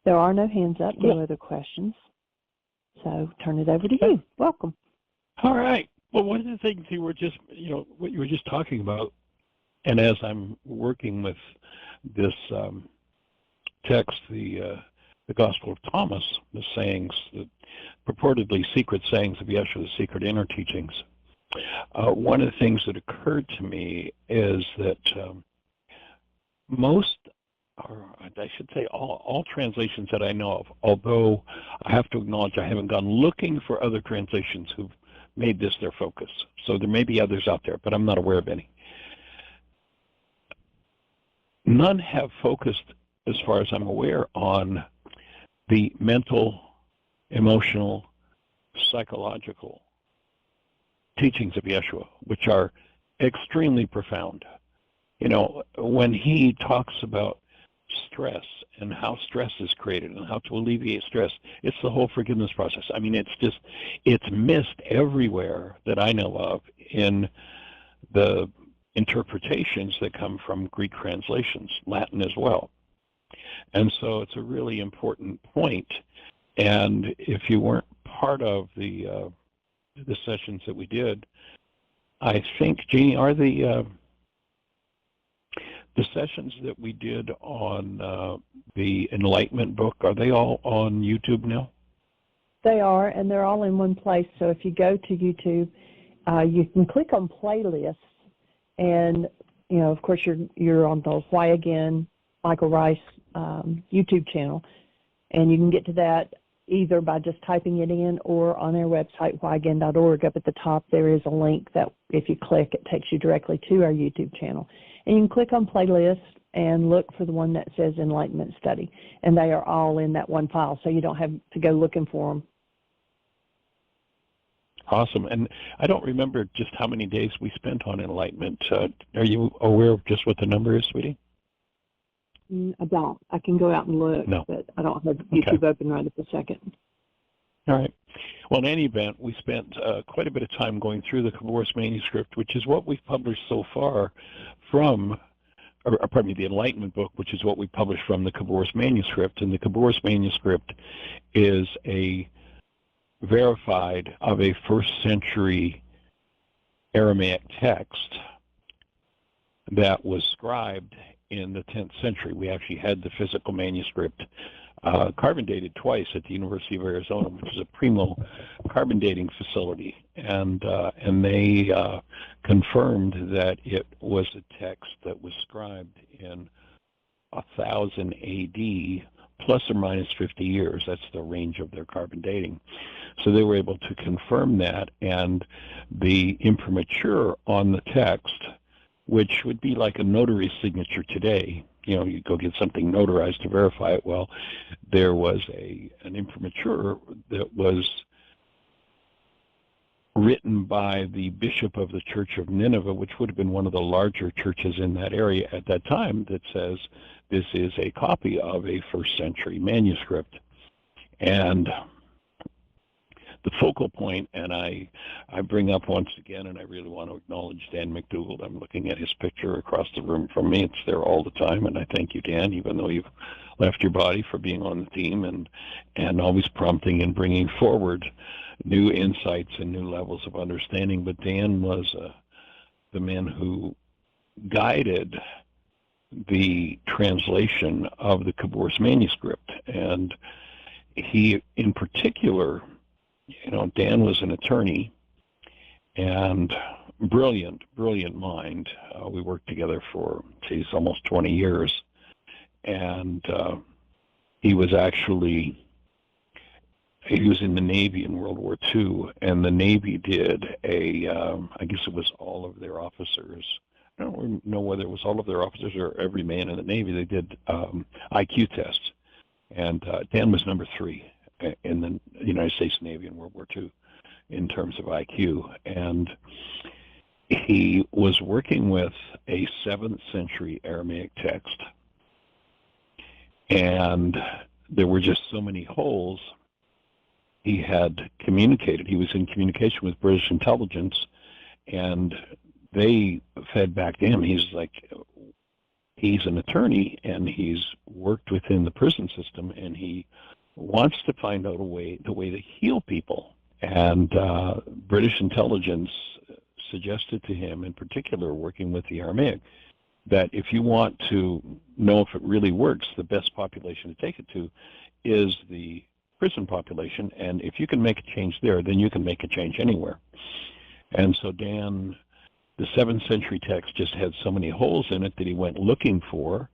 There are no hands up, no other questions. So turn it over to you. Welcome. All right. Well, one of the things you were just, what you were just talking about, and as I'm working with this text, the Gospel of Thomas, the sayings, the purportedly secret sayings of Yeshua, the secret inner teachings, one of the things that occurred to me is that most, or I should say all translations that I know of, although I have to acknowledge I haven't gone looking for other translations who've made this their focus. So there may be others out there, but I'm not aware of any. None have focused, as far as I'm aware, on the mental, emotional, psychological teachings of Yeshua, which are extremely profound. When he talks about stress and how stress is created and how to alleviate stress, it's the whole forgiveness process. I mean, it's missed everywhere that I know of in the interpretations that come from Greek translations, Latin as well. And so it's a really important point. And if you weren't part of the sessions that we did, I think, Jeannie, are the sessions that we did on the Enlightenment book, are they all on YouTube now? They are, and they're all in one place. So if you go to YouTube, you can click on playlists, and of course, you're on the Why Again, Michael Ryce YouTube channel, and you can get to that either by just typing it in or on our website, whyagain.org. Up at the top, there is a link that if you click, it takes you directly to our YouTube channel. And you can click on playlist and look for the one that says Enlightenment Study. And they are all in that one file, so you don't have to go looking for them. Awesome. And I don't remember just how many days we spent on Enlightenment. Are you aware of just what the number is, sweetie? I don't. I can go out and look, but I don't have YouTube open right at the second. All right. Well, in any event, we spent quite a bit of time going through the Khabouris Manuscript, which is what we've published so far from, the Enlightenment book, which is what we published from the Khabouris Manuscript. And the Khabouris Manuscript is a verified of a first century Aramaic text that was scribed in the 10th century. We actually had the physical manuscript carbon dated twice at the University of Arizona, which is a primo carbon dating facility, and they confirmed that it was a text that was scribed in 1000 AD, plus or minus 50 years. That's the range of their carbon dating. So they were able to confirm that, and the imprimatur on the text, which would be like a notary signature today. You go get something notarized to verify it. Well, there was an imprimatur that was written by the bishop of the Church of Nineveh, which would have been one of the larger churches in that area at that time, that says this is a copy of a first century manuscript. And the focal point, and I bring up once again, and I really want to acknowledge Dan McDougald. I'm looking at his picture across the room from me. It's there all the time, and I thank you, Dan, even though you've left your body, for being on the team and always prompting and bringing forward new insights and new levels of understanding. But Dan was the man who guided the translation of the Khabouris Manuscript, and he, in particular, Dan was an attorney and brilliant mind. We worked together for, almost 20 years. And he was in the Navy in World War II, and the Navy did I guess it was all of their officers. I don't know whether it was all of their officers or every man in the Navy. They did IQ tests. And Dan was number 3 in the United States Navy in World War II in terms of IQ. And he was working with a 7th century Aramaic text. And there were just so many holes. He had communicated. He was in communication with British intelligence, and they fed back to him. He's an attorney, and he's worked within the prison system, and he wants to find out the way to heal people. And British intelligence suggested to him, in particular, working with the Aramaic, that if you want to know if it really works, the best population to take it to is the prison population. And if you can make a change there, then you can make a change anywhere. And so Dan, the 7th century text just had so many holes in it that he went looking for,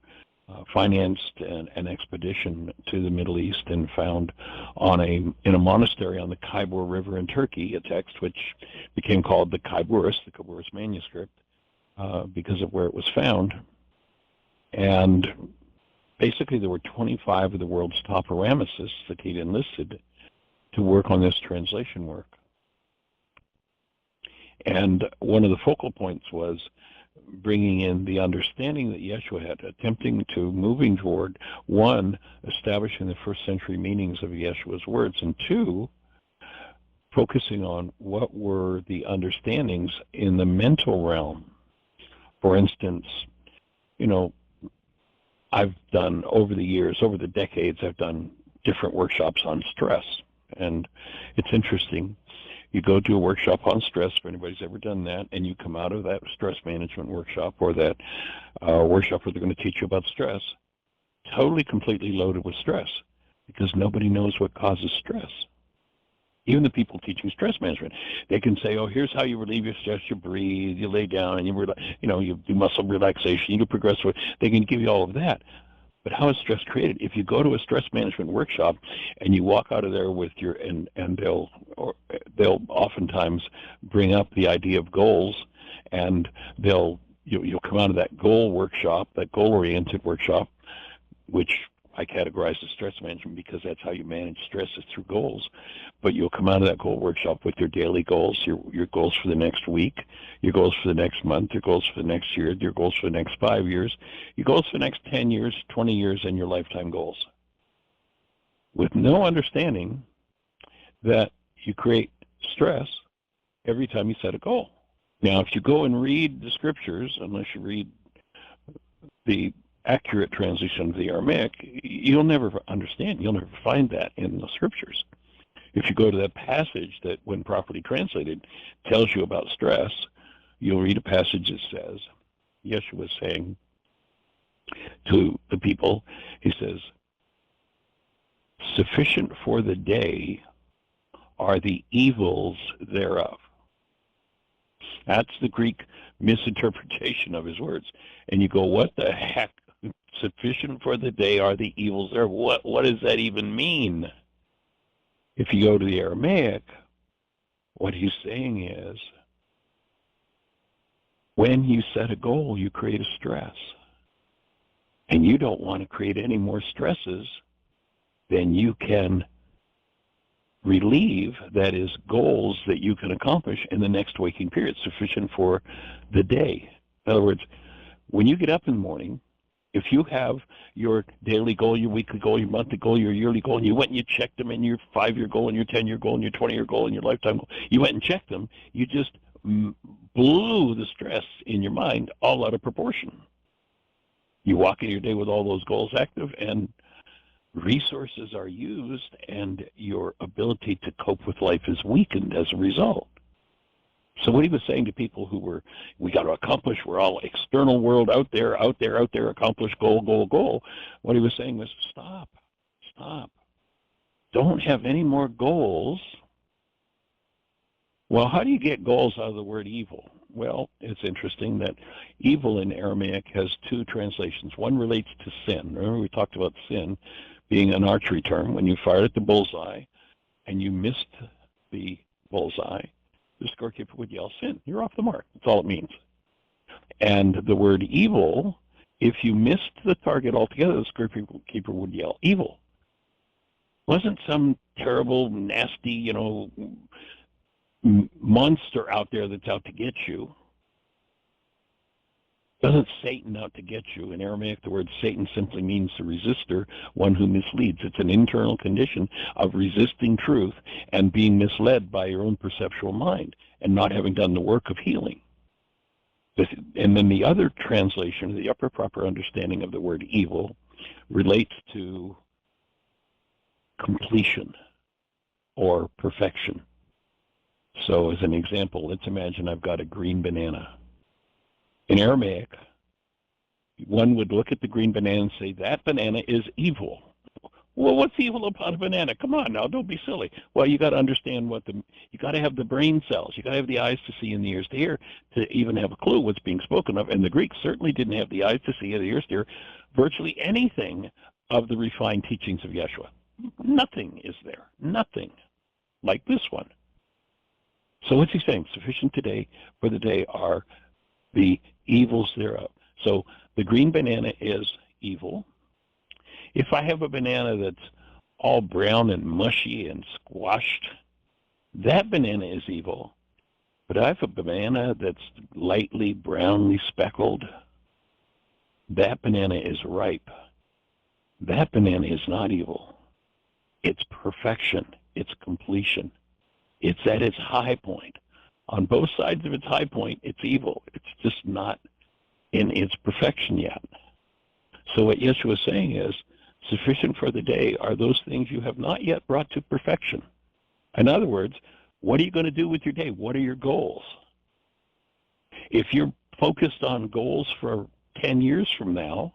financed an expedition to the Middle East, and found in a monastery on the Khabur River in Turkey a text which became called the Khabouris Manuscript, because of where it was found. And basically there were 25 of the world's top Aramaists that he'd enlisted to work on this translation work. And one of the focal points was bringing in the understanding that Yeshua had, moving toward, one, establishing the first century meanings of Yeshua's words, and two, focusing on what were the understandings in the mental realm. For instance, I've done over the decades, I've done different workshops on stress. And it's interesting. You go to a workshop on stress, if anybody's ever done that, and you come out of that stress management workshop or that workshop where they're going to teach you about stress, totally, completely loaded with stress, because nobody knows what causes stress. Even the people teaching stress management, they can say, oh, here's how you relieve your stress. You breathe, you lay down, and you do muscle relaxation, you do progressive. They can give you all of that. But how is stress created? If you go to a stress management workshop and you walk out of there with and they'll oftentimes bring up the idea of goals, and you'll come out of that goal workshop, that goal-oriented workshop, which I categorize as stress management because that's how you manage stress, is through goals. But you'll come out of that goal workshop with your daily goals, your goals for the next week, your goals for the next month, your goals for the next year, your goals for the next 5 years, your goals for the next 10 years, 20 years, and your lifetime goals. With no understanding that you create stress every time you set a goal. Now, if you go and read the scriptures, unless you read the accurate translation of the Aramaic, you'll never understand. You'll never find that in the scriptures. If you go to that passage that, when properly translated, tells you about stress, you'll read a passage that says, Yeshua is saying to the people, he says, sufficient for the day are the evils thereof. That's the Greek misinterpretation of his words. And you go, what the heck? Sufficient for the day are the evils thereof. What does that even mean? If you go to the Aramaic, what he's saying is, when you set a goal, you create a stress. And you don't want to create any more stresses than you can relieve, that is, goals that you can accomplish in the next waking period, sufficient for the day. In other words, when you get up in the morning, if you have your daily goal, your weekly goal, your monthly goal, your yearly goal, and you went and you checked them, and your 5-year goal, and your 10-year goal, and your 20-year goal, and your lifetime goal, you went and checked them, you just blew the stress in your mind all out of proportion. You walk in your day with all those goals active, and resources are used, and your ability to cope with life is weakened as a result. So what he was saying to people who we got to accomplish, we're all external world, out there, accomplish, goal. What he was saying was, stop. Don't have any more goals. Well, how do you get goals out of the word evil? Well, it's interesting that evil in Aramaic has two translations. One relates to sin. Remember, we talked about sin being an archery term. When you fired at the bullseye and you missed the bullseye, the scorekeeper would yell, sin, you're off the mark. That's all it means. And the word evil, if you missed the target altogether, the scorekeeper would yell, evil. Wasn't some terrible, nasty, monster out there that's out to get you. Doesn't Satan out to get you? In Aramaic, the word Satan simply means the resistor, one who misleads. It's an internal condition of resisting truth and being misled by your own perceptual mind and not having done the work of healing. And then the other translation, the upper proper understanding of the word evil, relates to completion or perfection. So as an example, let's imagine I've got a green banana. In Aramaic, one would look at the green banana and say, that banana is evil. Well, what's evil about a banana? Come on now, don't be silly. Well, you got to understand you got to have the brain cells. You got to have the eyes to see and the ears to hear to even have a clue what's being spoken of. And the Greeks certainly didn't have the eyes to see and the ears to hear virtually anything of the refined teachings of Yeshua. Nothing is there. Nothing like this one. So what's he saying? Sufficient today for the day are the evils thereof. So the green banana is evil. If I have a banana that's all brown and mushy and squashed, that banana is evil. But I have a banana that's lightly brownly speckled, that banana is ripe. That banana is not evil. It's perfection. It's completion. It's at its high point. On both sides of its high point, it's evil. It's just not in its perfection yet. So what Yeshua is saying is, sufficient for the day are those things you have not yet brought to perfection. In other words, what are you going to do with your day? What are your goals? If you're focused on goals for 10 years from now,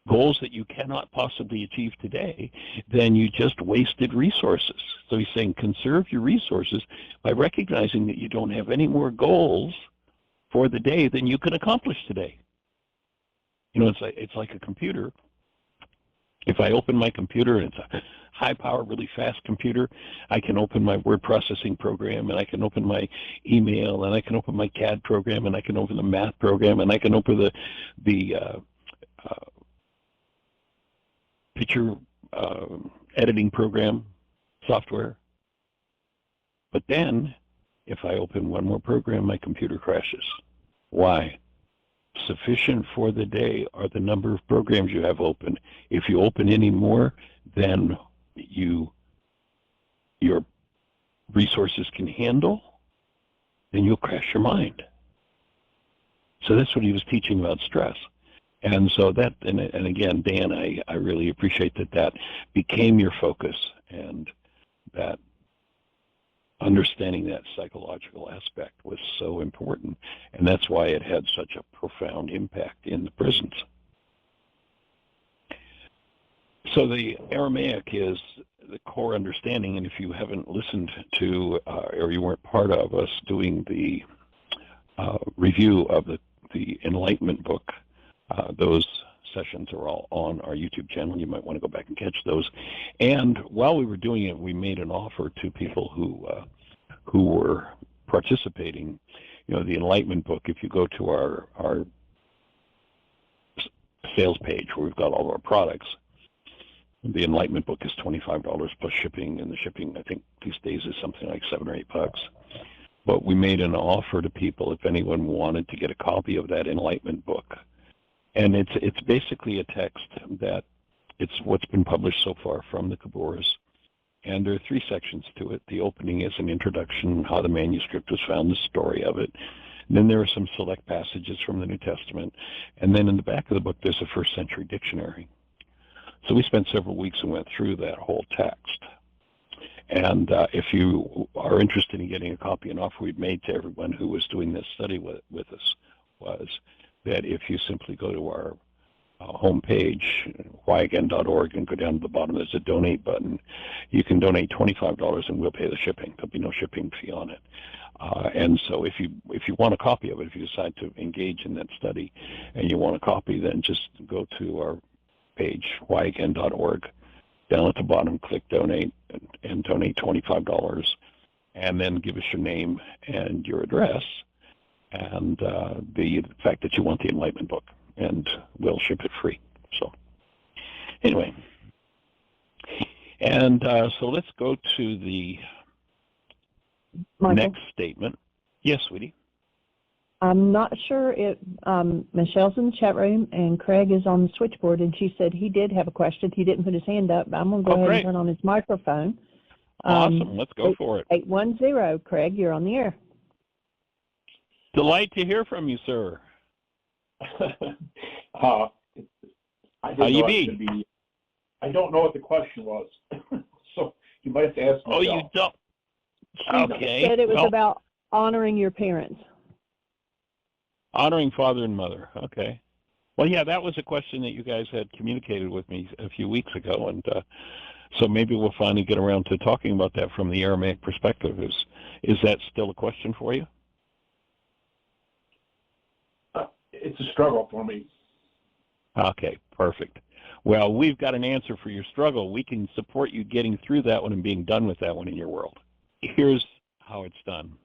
goals that you cannot possibly achieve today, then you just wasted resources. So he's saying conserve your resources by recognizing that you don't have any more goals for the day than you can accomplish today. You know, it's like a computer. If I open my computer and it's a high power, really fast computer, I can open my word processing program, and I can open my email, and I can open my CAD program, and I can open the math program, and I can open the picture editing program software. But then, if I open one more program, my computer crashes. Why? Sufficient for the day are the number of programs you have open. If you open any more than your resources can handle, then you'll crash your mind. So that's what he was teaching about stress. And so that, and again, Dan, I really appreciate that became your focus, and that understanding that psychological aspect was so important, and that's why it had such a profound impact in the prisons. So the Aramaic is the core understanding, and if you haven't listened to, or you weren't part of us doing the review of the Enlightenment book, those sessions are all on our YouTube channel. You might want to go back and catch those. And while we were doing it, we made an offer to people who were participating. You know, the Enlightenment book, if you go to our sales page where we've got all of our products, the Enlightenment book is $25 plus shipping, and the shipping, I think, these days is something like $7 or $8. But we made an offer to people if anyone wanted to get a copy of that Enlightenment book. And it's basically a text that it's what's been published so far from the Khabouris. And there are 3 sections to it. The opening is an introduction, how the manuscript was found, the story of it. And then there are some select passages from the New Testament. And then in the back of the book, there's a first century dictionary. So we spent several weeks and went through that whole text. And if you are interested in getting a copy, an offer we'd made to everyone who was doing this study with us was that if you simply go to our homepage, whyagain.org, and go down to the bottom, there's a donate button. You can donate $25 and we'll pay the shipping. There'll be no shipping fee on it. And so if you want a copy of it, if you decide to engage in that study and you want a copy, then just go to our page, whyagain.org. Down at the bottom, click donate and donate $25, and then give us your name and your address and the fact that you want the Enlightenment book, and we'll ship it free. So anyway, and so let's go to the Michael? Next statement. Yes, sweetie. I'm not sure if Michelle's in the chat room and Craig is on the switchboard, and she said he did have a question. He didn't put his hand up, but I'm going to go ahead and turn on his microphone. Awesome. Let's go for it. 810, Craig, you're on the air. Delight to hear from you, sir. How you be? I don't know what the question was. You might have to ask Oh, Michelle. you don't? She Okay. said it was Well, about honoring your parents. honoring father and mother. Okay. Well, yeah, that was a question that you guys had communicated with me a few weeks ago, and so maybe we'll finally get around to talking about that from the Aramaic perspective. Is that still a question for you? It's a struggle for me. Okay, perfect. Well, we've got an answer for your struggle. We can support you getting through that one and being done with that one in your world. Here's how it's done.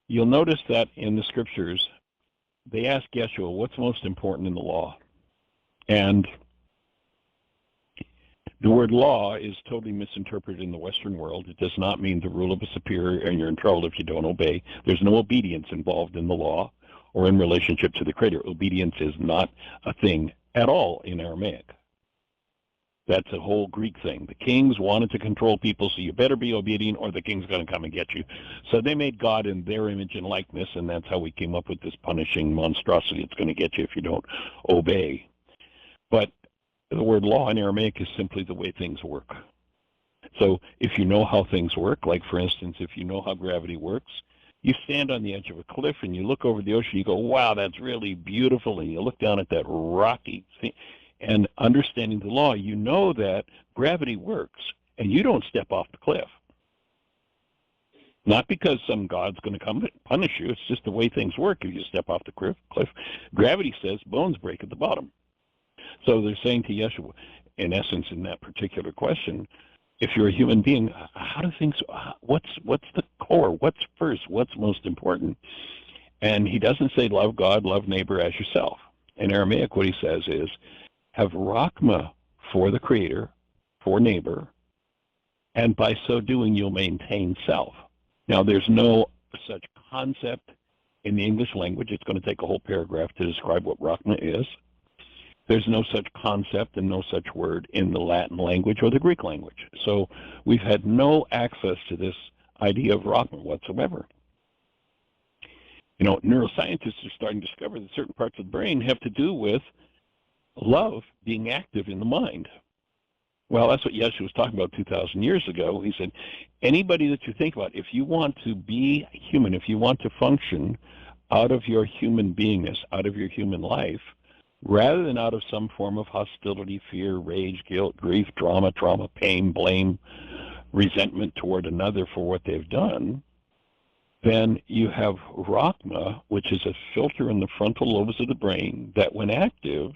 You'll notice that in the scriptures, they ask Yeshua, what's most important in the law? And the word law is totally misinterpreted in the Western world. It does not mean the rule of a superior and you're in trouble if you don't obey. There's no obedience involved in the law or in relationship to the Creator. Obedience is not a thing at all in Aramaic. That's a whole Greek thing. The kings wanted to control people, so you better be obedient or the king's going to come and get you. So they made God in their image and likeness, and that's how we came up with this punishing monstrosity. It's going to get you if you don't obey. But the word law in Aramaic is simply the way things work. So if you know how things work, like for instance, if you know how gravity works, you stand on the edge of a cliff and you look over the ocean, you go, wow, that's really beautiful, and you look down at that rocky thing, and understanding the law, you know that gravity works, and you don't step off the cliff. Not because some God's going to come and punish you, it's just the way things work. If you step off the cliff, gravity says bones break at the bottom. So they're saying to Yeshua, in essence, in that particular question, if you're a human being, how do things, what's the core? What's first? What's most important? And he doesn't say love God, love neighbor as yourself. In Aramaic, what he says is, have Rakhma for the Creator, for neighbor, and by so doing, you'll maintain self. Now, there's no such concept in the English language. It's going to take a whole paragraph to describe what Rakhma is. There's no such concept and no such word in the Latin language or the Greek language. So we've had no access to this idea of Rakhma whatsoever. You know, neuroscientists are starting to discover that certain parts of the brain have to do with love being active in the mind. Well, that's what Yeshua was talking about 2,000 years ago. He said, anybody that you think about, if you want to be human, if you want to function out of your human beingness, out of your human life, rather than out of some form of hostility, fear, rage, guilt, grief, trauma, pain, blame, resentment toward another for what they've done, then you have Rakhma, which is a filter in the frontal lobes of the brain that, when active,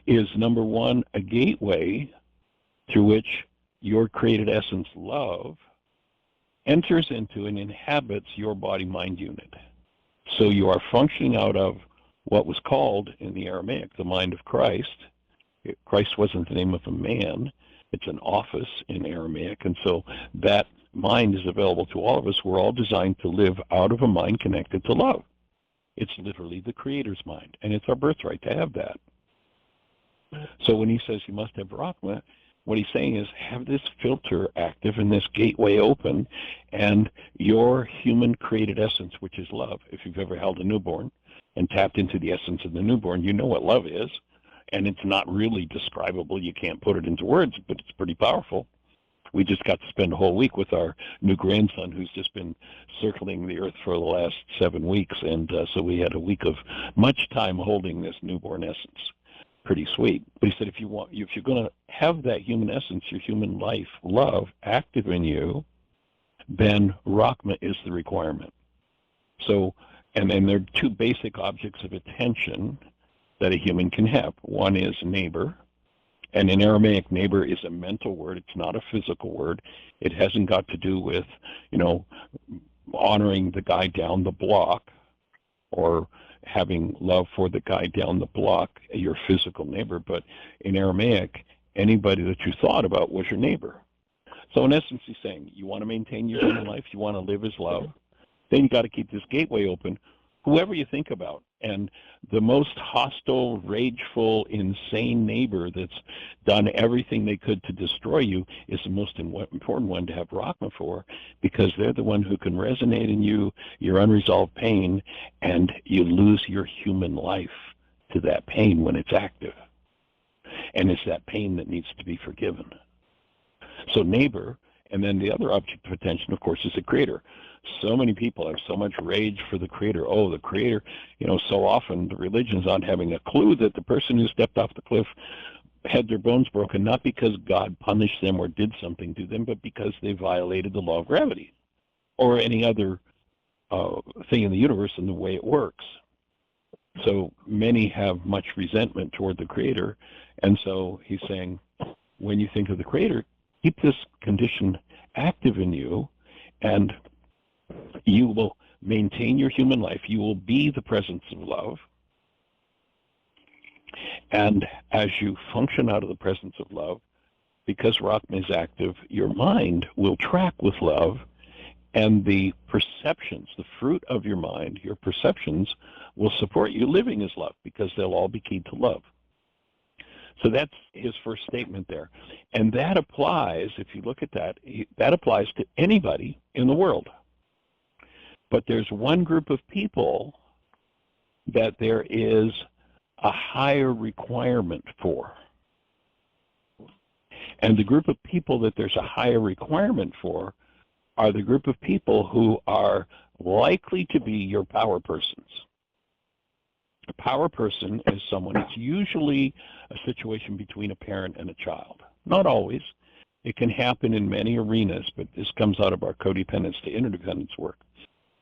is, number one, a gateway through which your created essence, love, enters into and inhabits your body-mind unit. So you are functioning out of what was called in the Aramaic the mind of Christ. Christ wasn't the name of a man. It's an office in Aramaic, and so that mind is available to all of us. We're all designed to live out of a mind connected to love. It's literally the Creator's mind, and it's our birthright to have that. So when he says you must have Rakhma, what he's saying is have this filter active and this gateway open, and your human created essence, which is love. If you've ever held a newborn and tapped into the essence of the newborn, you know what love is, and it's not really describable. You can't put it into words, but it's pretty powerful. We just got to spend a whole week with our new grandson who's just been circling the earth for the last 7 weeks, and so we had a week of much time holding this newborn essence. Pretty sweet. But he said, if you're going to have that human essence, your human life, love, active in you, then Rakhma is the requirement. So, and then there are two basic objects of attention that a human can have. One is neighbor, and in Aramaic, neighbor is a mental word. It's not a physical word. It hasn't got to do with, honoring the guy down the block or having love for the guy down the block, your physical neighbor. But in Aramaic, anybody that you thought about was your neighbor. So in essence, he's saying, you want to maintain your human life, you want to live as love, then you got to keep this gateway open, whoever you think about. And the most hostile, rageful, insane neighbor that's done everything they could to destroy you is the most important one to have Rakhma for, because they're the one who can resonate in you, your unresolved pain, and you lose your human life to that pain when it's active. And it's that pain that needs to be forgiven. So neighbor, and then the other object of attention, of course, is the creator. So many people have so much rage for the creator. Oh, the creator, so often the religion's not having a clue that the person who stepped off the cliff had their bones broken, not because God punished them or did something to them, but because they violated the law of gravity or any other thing in the universe and the way it works. So many have much resentment toward the creator. And so he's saying, when you think of the creator, keep this condition active in you, and you will maintain your human life. You will be the presence of love. And as you function out of the presence of love, because Rakhma is active, your mind will track with love, and the perceptions, the fruit of your mind, your perceptions, will support you living as love, because they'll all be keyed to love. So that's his first statement there. And that applies, if you look at that, that applies to anybody in the world. But there's one group of people that there is a higher requirement for. And the group of people that there's a higher requirement for are the group of people who are likely to be your power persons. A power person is someone, it's usually a situation between a parent and a child. Not always. It can happen in many arenas, but this comes out of our codependence to interdependence work.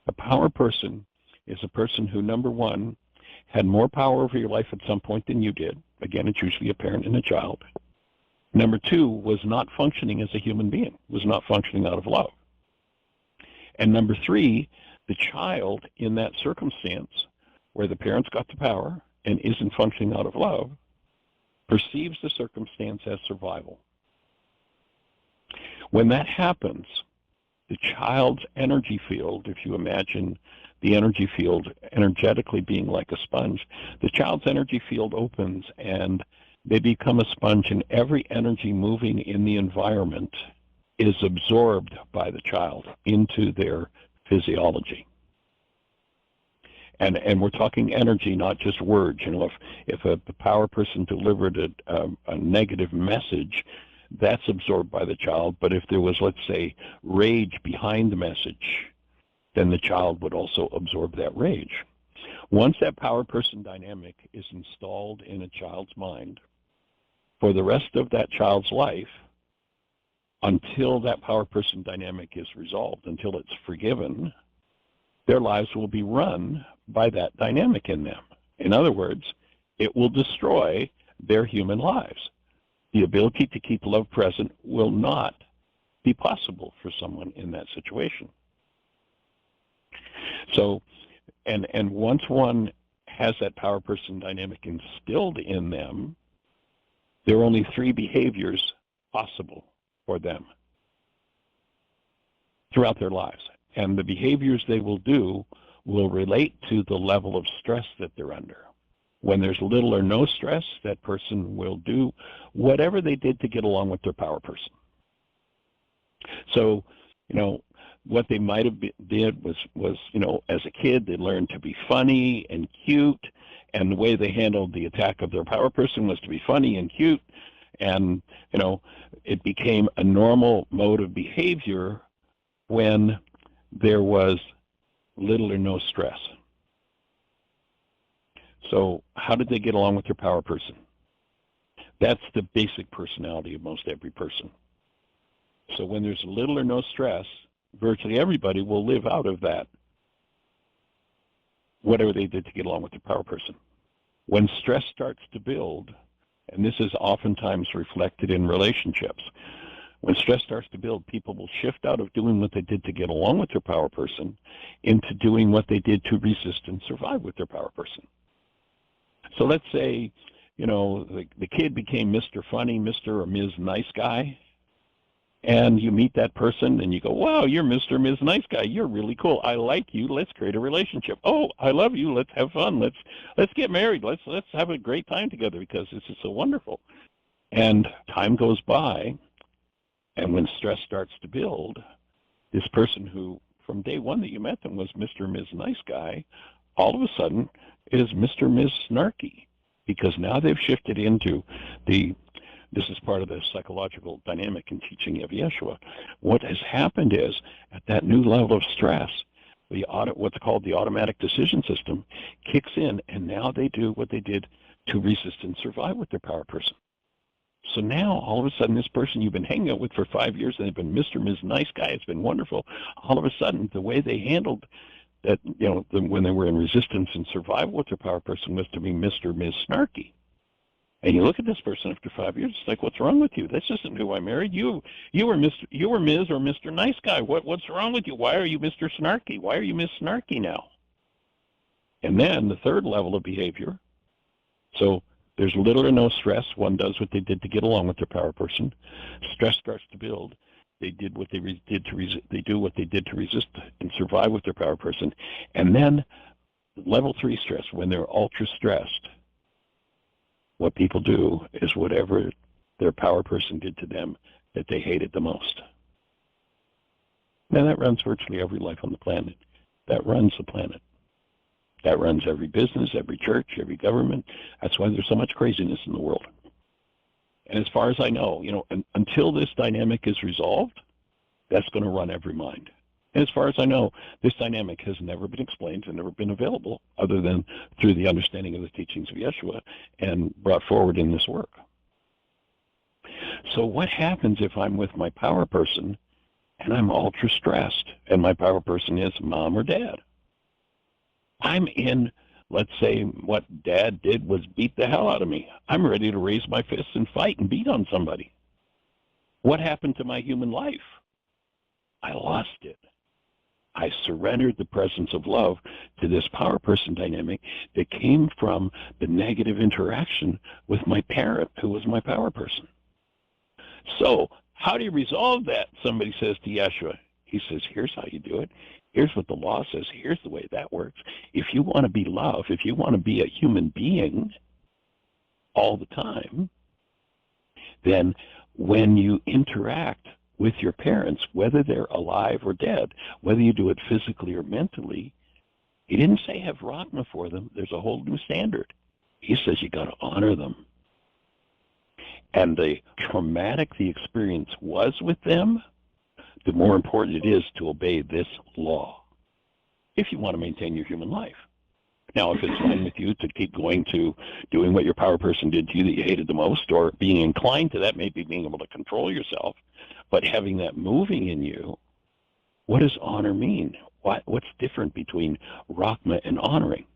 A power person is a person who, number one, had more power over your life at some point than you did. Again, it's usually a parent and a child. Number two, was not functioning as a human being, was not functioning out of love. And number three, the child in that circumstance where the parents got the power and isn't functioning out of love perceives the circumstance as survival. When that happens, the child's energy field, if you imagine the energy field energetically being like a sponge, the child's energy field opens and they become a sponge, and every energy moving in the environment is absorbed by the child into their physiology. And we're talking energy, not just words. If a power person delivered a negative message, that's absorbed by the child. But if there was, let's say, rage behind the message, then the child would also absorb that rage. Once that power person dynamic is installed in a child's mind, for the rest of that child's life, until that power person dynamic is resolved, until it's forgiven, their lives will be run by that dynamic in them. In other words, it will destroy their human lives. The ability to keep love present will not be possible for someone in that situation. So, and once one has that power person dynamic instilled in them, there are only three behaviors possible for them throughout their lives. And the behaviors they will do will relate to the level of stress that they're under. When there's little or no stress, that person will do whatever they did to get along with their power person. So, what they might have did was, as a kid, they learned to be funny and cute, and the way they handled the attack of their power person was to be funny and cute, and, it became a normal mode of behavior when there was little or no stress. So how did they get along with their power person? That's the basic personality of most every person. So when there's little or no stress, virtually everybody will live out of that, whatever they did to get along with their power person. When stress starts to build, and this is oftentimes reflected in relationships, when stress starts to build, people will shift out of doing what they did to get along with their power person into doing what they did to resist and survive with their power person. So let's say, the kid became Mr. Funny, Mr. or Ms. Nice Guy, and you meet that person and you go, wow, you're Mr. or Ms. Nice Guy. You're really cool. I like you. Let's create a relationship. Oh, I love you. Let's have fun. Let's get married. Let's have a great time together because this is so wonderful. And time goes by, and when stress starts to build, this person who from day one that you met them was Mr. or Ms. Nice Guy, all of a sudden is Mr. or Ms. Snarky, because now they've shifted into the This is part of the psychological dynamic and teaching of Yeshua. What has happened is, at that new level of stress, what's called the automatic decision system kicks in, and now they do what they did to resist and survive with their power person. So now, all of a sudden, this person you've been hanging out with for 5 years, and they've been Mr. Ms. Nice Guy, it's been wonderful. All of a sudden, the way they handled that, when they were in resistance and survival with their power person was to be Mr. Ms. Snarky. And you look at this person after 5 years, it's like, what's wrong with you? This isn't who I married. You were Ms. or Mr. Nice Guy. What's wrong with you? Why are you Mr. Snarky? Why are you Ms. Snarky now? And then the third level of behavior. So there's little or no stress. One does what they did to get along with their power person. Stress starts to build. They do what they did to resist and survive with their power person. And then level 3 stress, when they're ultra stressed, what people do is whatever their power person did to them that they hated the most. Now that runs virtually every life on the planet. That runs the planet. That runs every business, every church, every government. That's why there's so much craziness in the world. And as far as I know, until this dynamic is resolved, that's going to run every mind. And as far as I know, this dynamic has never been explained and never been available other than through the understanding of the teachings of Yeshua and brought forward in this work. So what happens if I'm with my power person and I'm ultra stressed and my power person is mom or dad? I'm in, let's say, what dad did was beat the hell out of me. I'm ready to raise my fists and fight and beat on somebody. What happened to my human life? I lost it. I surrendered the presence of love to this power person dynamic that came from the negative interaction with my parent, who was my power person. So how do you resolve that? Somebody says to Yeshua. He says, here's how you do it. Here's what the law says. Here's the way that works. If you want to be love, if you want to be a human being all the time, then when you interact with your parents, whether they're alive or dead, whether you do it physically or mentally, he didn't say have Rakhma for them. There's a whole new standard. He says you got to honor them. And the traumatic the experience was with them, the more important it is to obey this law if you want to maintain your human life. Now, if it's fine with you to keep going to doing what your power person did to you that you hated the most, or being inclined to that, maybe being able to control yourself, but having that moving in you, what does honor mean? What's different between Rakhma and honoring?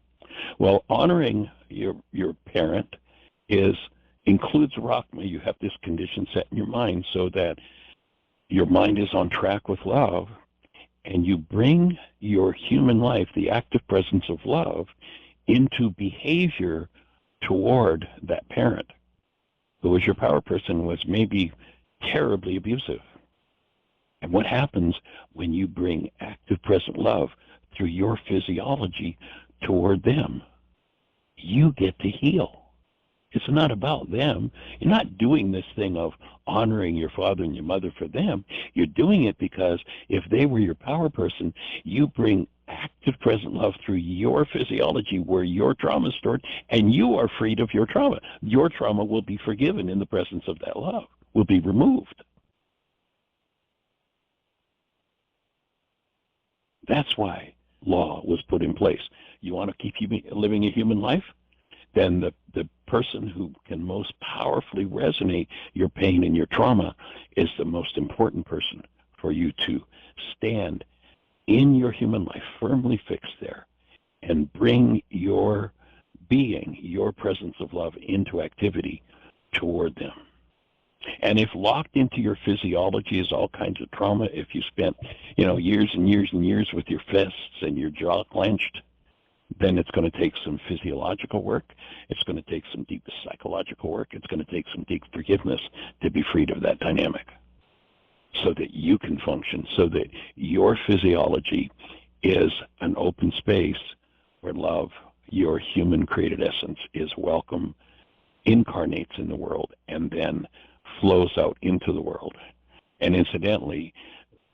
Well, honoring your parent includes Rakhma. You have this condition set in your mind so that your mind is on track with love, and you bring your human life, the active presence of love, into behavior toward that parent who was your power person, was maybe terribly abusive. And what happens when you bring active present love through your physiology toward them? You get to heal. It's not about them. You're not doing this thing of honoring your father and your mother for them. You're doing it because if they were your power person, you bring active present love through your physiology where your trauma is stored, and you are freed of your trauma. Your trauma will be forgiven in the presence of that love, will be removed. That's why law was put in place. You want to keep living a human life? Then the person who can most powerfully resonate your pain and your trauma is the most important person for you to stand in your human life, firmly fixed there, and bring your being, your presence of love into activity toward them. And if locked into your physiology is all kinds of trauma, if you spent, years and years and years with your fists and your jaw clenched, then it's going to take some physiological work. It's going to take some deep psychological work. It's going to take some deep forgiveness to be freed of that dynamic so that you can function, so that your physiology is an open space where love, your human created essence, is welcome, incarnates in the world, and then flows out into the world. And incidentally,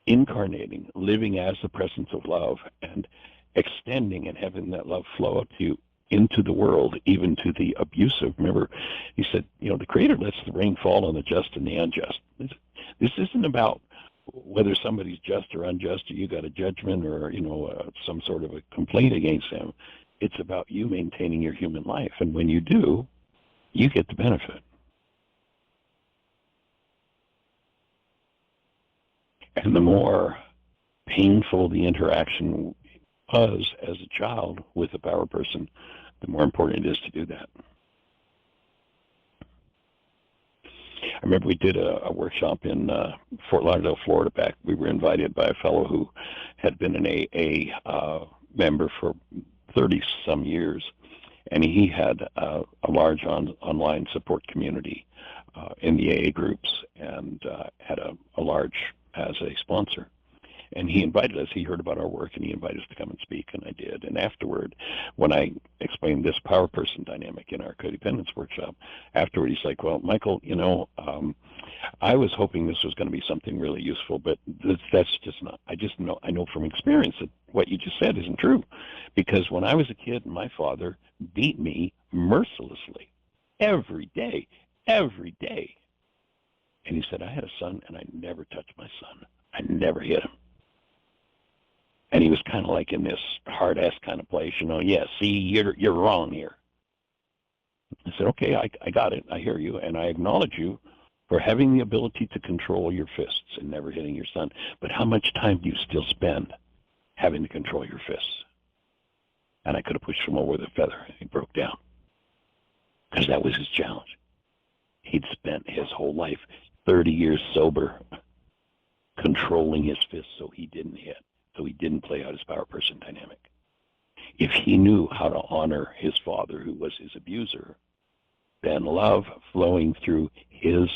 incarnating, living as the presence of love, and extending and having that love flow up to you into the world, even to the abusive. Remember, he said, the Creator lets the rain fall on the just and the unjust. This isn't about whether somebody's just or unjust, or you got a judgment or, some sort of a complaint against them. It's about you maintaining your human life. And when you do, you get the benefit. And the more painful the interaction was as a child with a power person, the more important it is to do that. I remember we did a workshop in Fort Lauderdale, Florida back. We were invited by a fellow who had been an AA member for 30-some years, and he had a large online support community in the AA groups, and had a large as a sponsor. And he invited us. He heard about our work, and he invited us to come and speak, and I did. And afterward, when I explained this power person dynamic in our codependence workshop, afterward he's like, well, Michael, I was hoping this was going to be something really useful, but that's just not. I know from experience that what you just said isn't true. Because when I was a kid, my father beat me mercilessly every day. And he said, I had a son, and I never touched my son. I never hit him. And he was kind of like in this hard-ass kind of place, yeah, see, you're wrong here. I said, okay, I got it. I hear you, and I acknowledge you for having the ability to control your fists and never hitting your son. But how much time do you still spend having to control your fists? And I could have pushed him over with a feather. He broke down because that was his challenge. He'd spent his whole life, 30 years sober, controlling his fists so he didn't hit, so he didn't play out his power person dynamic. If he knew how to honor his father, who was his abuser, then love flowing through his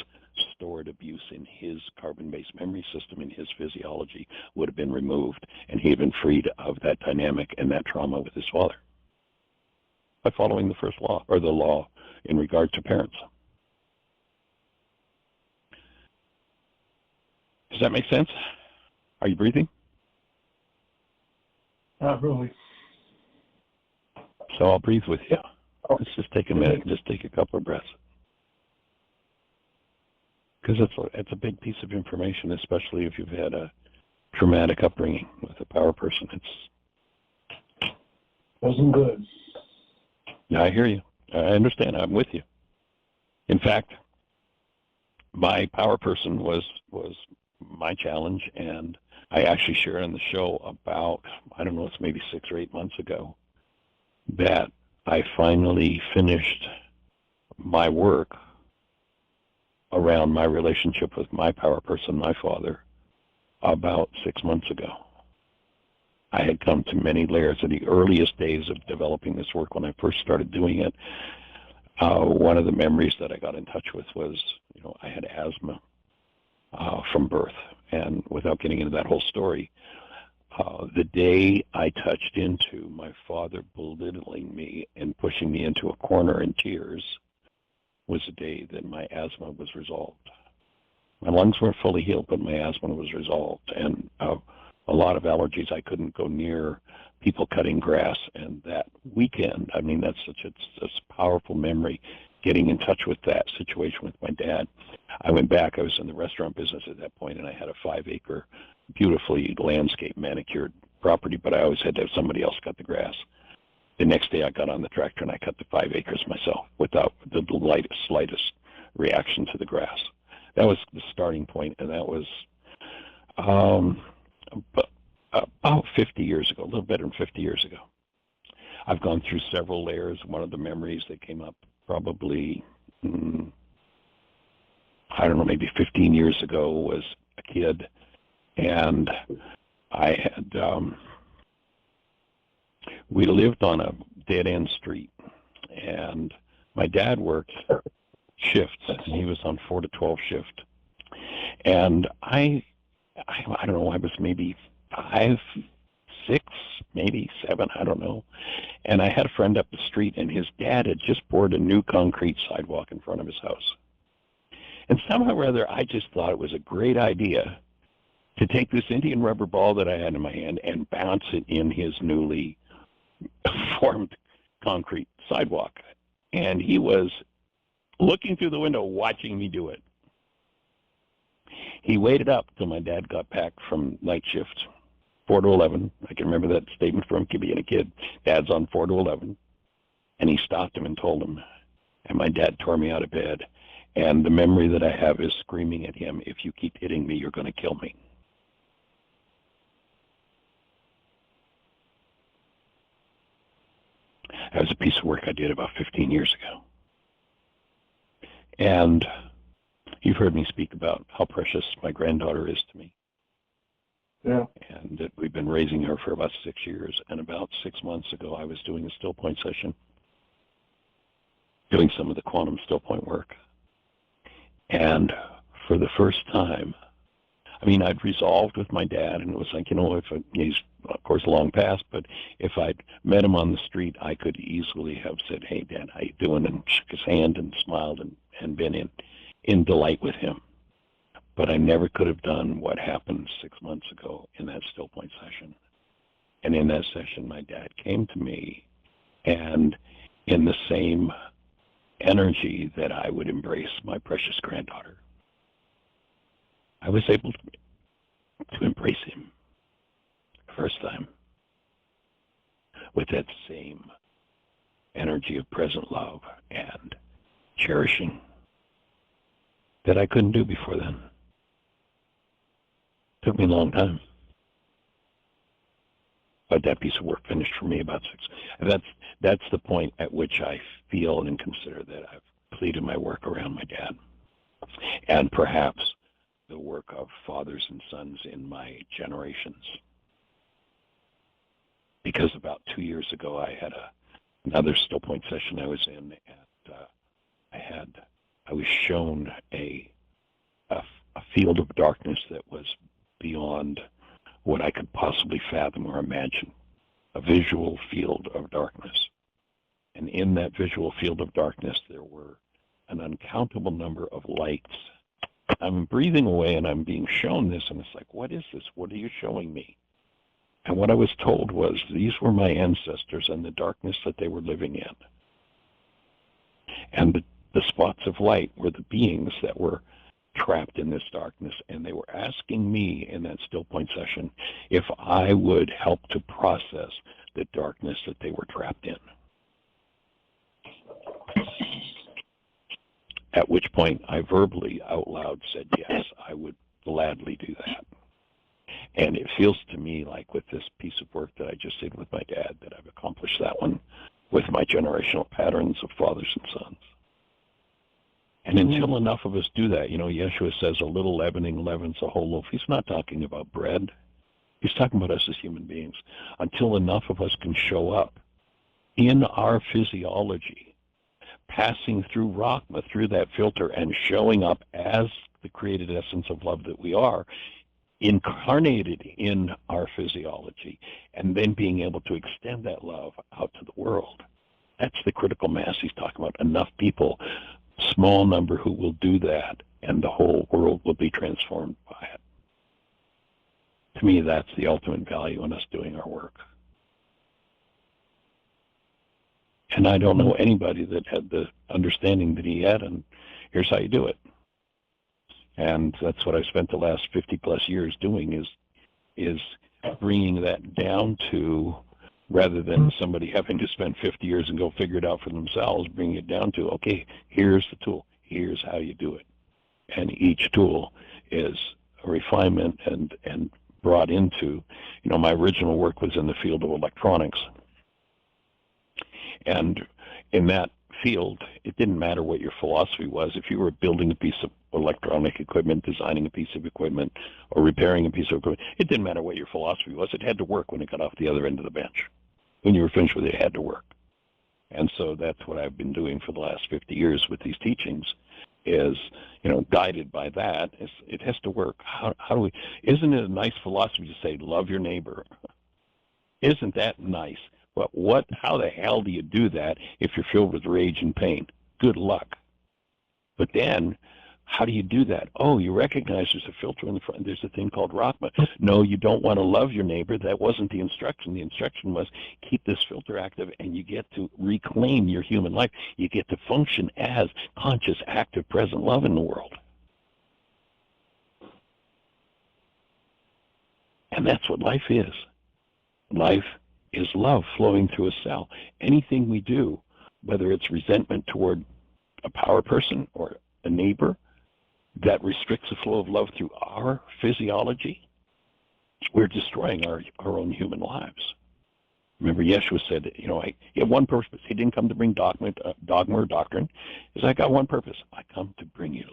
stored abuse in his carbon-based memory system, in his physiology, would have been removed, and he had been freed of that dynamic and that trauma with his father by following the first law, or the law in regard to parents. Does that make sense? Are you breathing? Not really. So I'll breathe with you. Let's just take a minute and just take a couple of breaths. Because it's a big piece of information, especially if you've had a traumatic upbringing with a power person. Wasn't good. Yeah, I hear you. I understand. I'm with you. In fact, my power person was my challenge, and I actually shared on the show about, I don't know, it's maybe 6 or 8 months ago, that I finally finished my work around my relationship with my power person, my father, about 6 months ago. I had come to many layers in the earliest days of developing this work. When I first started doing it, one of the memories that I got in touch with was, I had asthma from birth. And without getting into that whole story, the day I touched into my father belittling me and pushing me into a corner in tears was the day that my asthma was resolved. My lungs weren't fully healed, but my asthma was resolved. And a lot of allergies, I couldn't go near people cutting grass. And that weekend, that's such a powerful memory, getting in touch with that situation with my dad. I went back. I was in the restaurant business at that point, and I had a 5-acre, beautifully landscape manicured property, but I always had to have somebody else cut the grass. The next day I got on the tractor and I cut the 5 acres myself without the slightest reaction to the grass. That was the starting point, and that was about 50 years ago, a little better than 50 years ago. I've gone through several layers. One of the memories that came up probably, maybe 15 years ago was a kid, and I had, we lived on a dead-end street, and my dad worked shifts, and he was on 4 to 12 shift. And I don't know, I was maybe 5, 6, maybe 7, I don't know. And I had a friend up the street, and his dad had just poured a new concrete sidewalk in front of his house. And somehow or other, I just thought it was a great idea to take this Indian rubber ball that I had in my hand and bounce it in his newly formed concrete sidewalk, and he was looking through the window watching me do it. He waited up till my dad got back from night shift, 4 to 11. I can remember that statement from being a kid. Dad's on 4 to 11. And he stopped him and told him. And my dad tore me out of bed. And the memory that I have is screaming at him, if you keep hitting me, you're going to kill me. That was a piece of work I did about 15 years ago. And you've heard me speak about how precious my granddaughter is to me. Yeah. And that we've been raising her for about 6 years. And about 6 months ago, I was doing a still point session, doing some of the quantum still point work. And for the first time, I mean, I'd resolved with my dad, and it was like, he's, of course, long past, but if I'd met him on the street, I could easily have said, hey, Dad, how you doing? And shook his hand and smiled and been in delight with him. But I never could have done what happened 6 months ago in that still point session. And in that session, my dad came to me, and in the same energy that I would embrace my precious granddaughter, I was able to embrace him the first time with that same energy of present love and cherishing that I couldn't do before then. Took me a long time. But that piece of work finished for me about 6. And that's the point at which I feel and consider that I've completed my work around my dad. And perhaps the work of fathers and sons in my generations. Because about 2 years ago, I had another still point session I was in, and I was shown a field of darkness that was beyond what I could possibly fathom or imagine, a visual field of darkness. And in that visual field of darkness, there were an uncountable number of lights. I'm breathing away and I'm being shown this, and it's like, what is this? What are you showing me? And what I was told was these were my ancestors and the darkness that they were living in. And the spots of light were the beings that were trapped in this darkness, and they were asking me in that still point session if I would help to process the darkness that they were trapped in. At which point I verbally out loud said yes, I would gladly do that. And it feels to me like with this piece of work that I just did with my dad that I've accomplished that one with my generational patterns of fathers and sons. And until enough of us do that, Yeshua says a little leavening leavens a whole loaf. He's not talking about bread. He's talking about us as human beings. Until enough of us can show up in our physiology, passing through Rakhma, through that filter, and showing up as the created essence of love that we are, incarnated in our physiology, and then being able to extend that love out to the world. That's the critical mass he's talking about. Enough people, small number, who will do that, and the whole world will be transformed by it. To me, that's the ultimate value in us doing our work. And I don't know anybody that had the understanding that he had, and here's how you do it. And that's what I've spent the last 50 plus years doing, is bringing that down to, rather than somebody having to spend 50 years and go figure it out for themselves, bringing it down to, okay, here's the tool, here's how you do it. And each tool is a refinement and brought into, my original work was in the field of electronics. And in that field, it didn't matter what your philosophy was. If you were building a piece of electronic equipment, designing a piece of equipment, or repairing a piece of equipment, it didn't matter what your philosophy was. It had to work when it got off the other end of the bench. When you were finished with it, it had to work. And so that's what I've been doing for the last 50 years with these teachings, is, guided by that. It has to work. How do we, isn't it a nice philosophy to say, love your neighbor? Isn't that nice? But how the hell do you do that if you're filled with rage and pain? Good luck. But then, How do you do that? Oh, you recognize there's a filter in the front. There's a thing called Rakhma. No, you don't want to love your neighbor. That wasn't the instruction. The instruction was keep this filter active, and you get to reclaim your human life. You get to function as conscious, active, present love in the world. And that's what life is. Life is love flowing through a cell. Anything we do, whether it's resentment toward a power person or a neighbor, that restricts the flow of love through our physiology, we're destroying our own human lives. Remember, Yeshua said, he had one purpose. He didn't come to bring dogma or doctrine. He said, I got one purpose. I come to bring you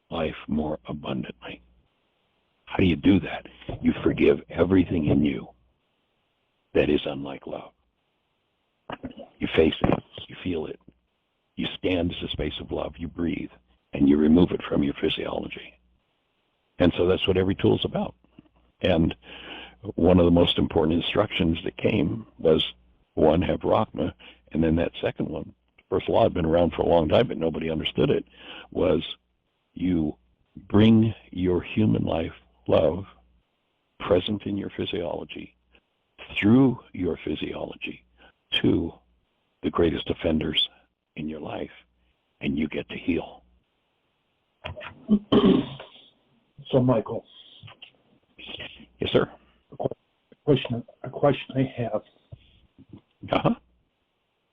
life more abundantly. How do you do that? You forgive everything in you that is unlike love. You face it. You feel it. You stand as a space of love. You breathe. And you remove it from your physiology. And so that's what every tool is about. And one of the most important instructions that came was, one, have Rakhma, and then that second one, first law had been around for a long time, but nobody understood it, was you bring your human life, love, present in your physiology, through your physiology, to the greatest offenders in your life, and you get to heal. So, Michael. Yes, sir. A question I have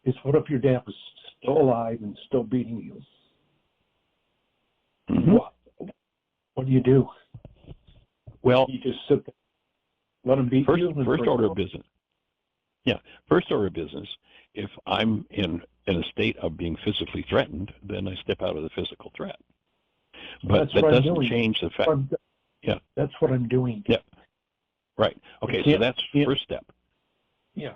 is, what if your dad was still alive and still beating you? Mm-hmm. What do you do? Well, you just sit there, let him beat you? First order of business. Yeah, first order of business. If I'm in a state of being physically threatened, then I step out of the physical threat. But that doesn't change the fact. Yeah, that's what I'm doing. Yeah, right. Okay, so that's first step. Yeah.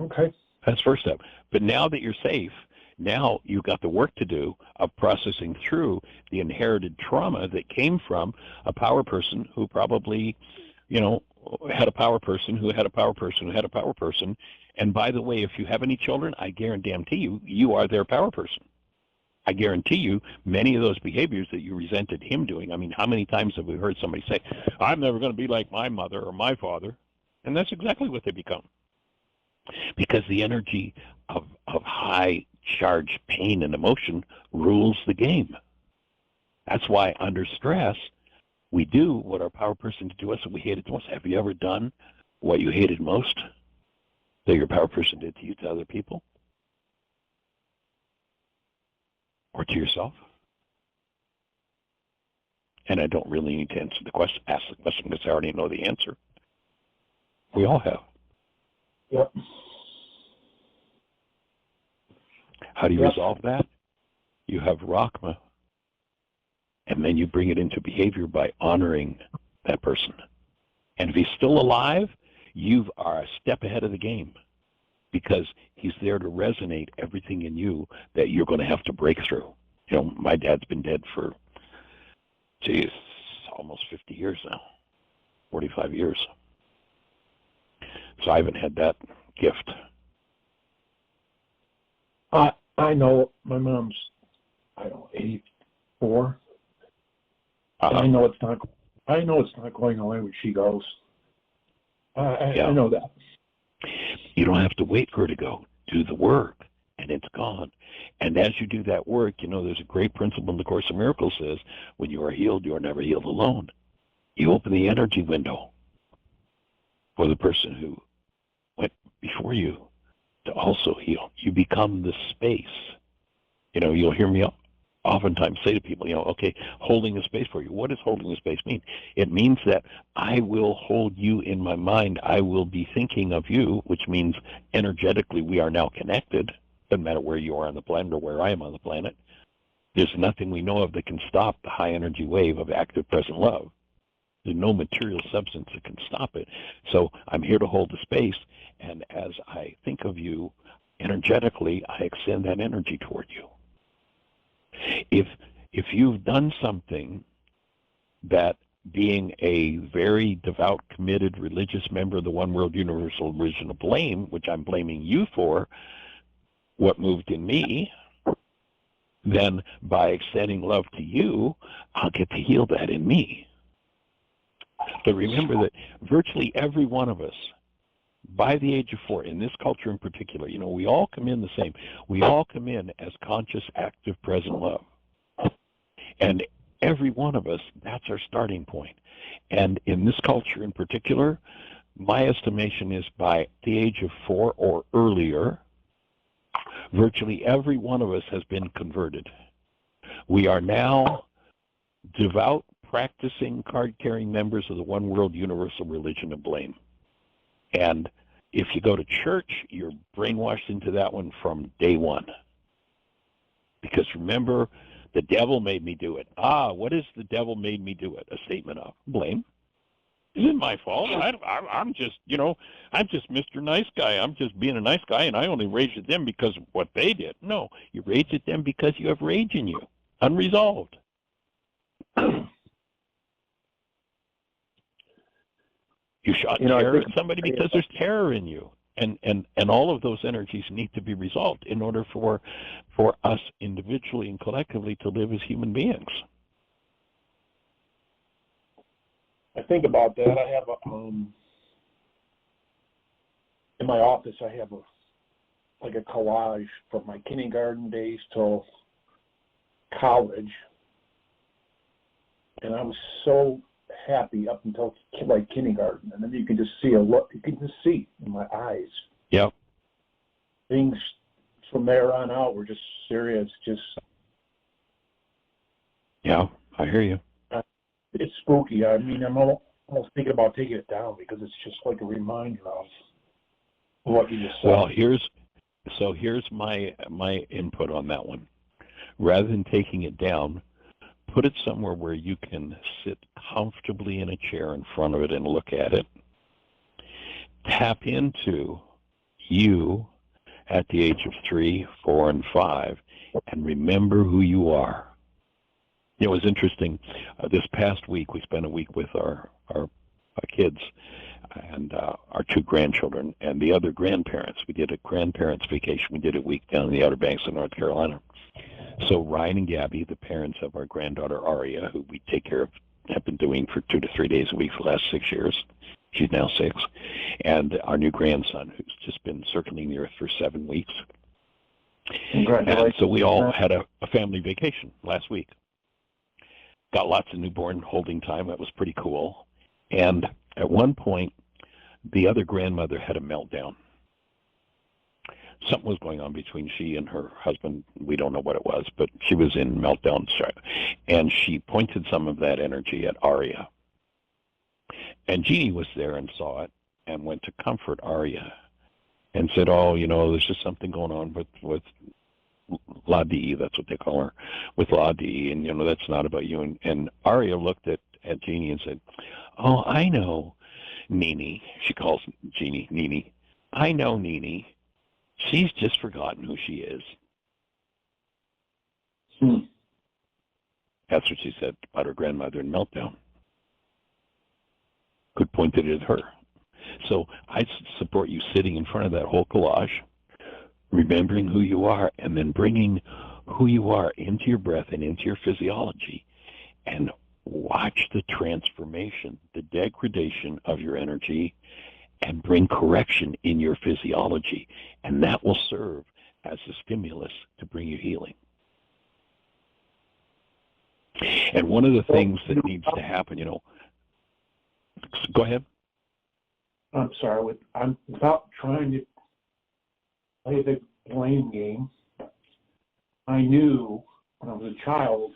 Okay. That's first step. But now that you're safe, now you've got the work to do of processing through the inherited trauma that came from a power person who probably, had a power person who had a power person who had a power person. And by the way, if you have any children, I guarantee you, you are their power person. I guarantee you, many of those behaviors that you resented him doing, I mean, how many times have we heard somebody say, I'm never going to be like my mother or my father? And that's exactly what they become. Because the energy of high charged pain and emotion rules the game. That's why under stress, we do what our power person did to us and we hated most. Have you ever done what you hated most that your power person did to you, to other people? Or to yourself? And I don't really need to ask the question because I already know the answer. We all have. Yep. How do you resolve that? You have Rakhma, and then you bring it into behavior by honoring that person. And if he's still alive, you are a step ahead of the game because he's there to resonate everything in you that you're going to have to break through. My dad's been dead for, almost 50 years now, 45 years. So I haven't had that gift. I know my mom's, 84. I know it's not going away when she goes. I know that. You don't have to wait for her to go. Do the work, and it's gone. And as you do that work, there's a great principle in the Course of Miracles says, when you are healed, you are never healed alone. You open the energy window for the person who went before you to also heal. You become the space. You'll hear me oftentimes say to people, okay, holding the space for you. What does holding the space mean? It means that I will hold you in my mind. I will be thinking of you, which means energetically we are now connected. Doesn't matter where you are on the planet or where I am on the planet. There's nothing we know of that can stop the high energy wave of active present love. There's no material substance that can stop it. So I'm here to hold the space, and as I think of you energetically, I extend that energy toward you. If you've done something that, being a very devout, committed, religious member of the One World Universal Original Blame, which I'm blaming you for, what moved in me then by extending love to you, I'll get to heal that in me. But remember that virtually every one of us, by the age of 4, in this culture in particular, we all come in the same. We all come in as conscious, active, present love. And every one of us, that's our starting point. And in this culture in particular, my estimation is by the age of 4 or earlier, virtually every one of us has been converted. We are now devout, practicing, card-carrying members of the one world universal religion of blame. And if you go to church, you're brainwashed into that one from day one. Because remember, the devil made me do it. What is the devil made me do it? A statement of blame. It isn't my fault. I'm just, I'm just Mr. Nice Guy. I'm just being a nice guy, and I only rage at them because of what they did. No, you rage at them because you have rage in you, unresolved. You shot terror at somebody because there's terror in you. And all of those energies need to be resolved in order for us individually and collectively to live as human beings. I think about that. I have in my office, I have a collage from my kindergarten days till college, and I was so happy up until kindergarten, and then you can just see you can just see in my eyes. Yep. Things from there on out were just serious. Yeah, I hear you. It's spooky. I mean, I'm almost thinking about taking it down because it's just like a reminder of what you just said. Well, here's my input on that one. Rather than taking it down, put it somewhere where you can sit comfortably in a chair in front of it and look at it. Tap into you at the age of 3, 4, and 5, and remember who you are. It was interesting. This past week, we spent a week with our kids and our 2 grandchildren and the other grandparents. We did a grandparents' vacation. We did a week down in the Outer Banks of North Carolina. So Ryan and Gabby, the parents of our granddaughter Aria, who we take care of, have been doing for 2 to 3 days a week for the last 6 years. She's now 6. And our new grandson, who's just been circling the earth for 7 weeks. Congratulations. And so we all had a family vacation last week. Got lots of newborn holding time. That was pretty cool. And at one point, the other grandmother had a meltdown. Something was going on between she and her husband. We don't know what it was, but she was in meltdown. And she pointed some of that energy at Aria. And Jeannie was there and saw it and went to comfort Aria and said, there's just something going on with Ladi, that's what they call her, with Ladi, and that's not about you. And Aria looked at Jeannie and said, "Oh, I know Nini." She calls Jeannie Nini. "I know Nini. She's just forgotten who she is." That's what she said about her grandmother in meltdown. Could point it at her. So I support you sitting in front of that whole collage, remembering who you are, and then bringing who you are into your breath and into your physiology, and watch the transformation, the degradation of your energy, and bring correction in your physiology. And that will serve as a stimulus to bring you healing. And one of the things that needs to happen, go ahead. I'm sorry. I'm without trying to play the blame game. I knew when I was a child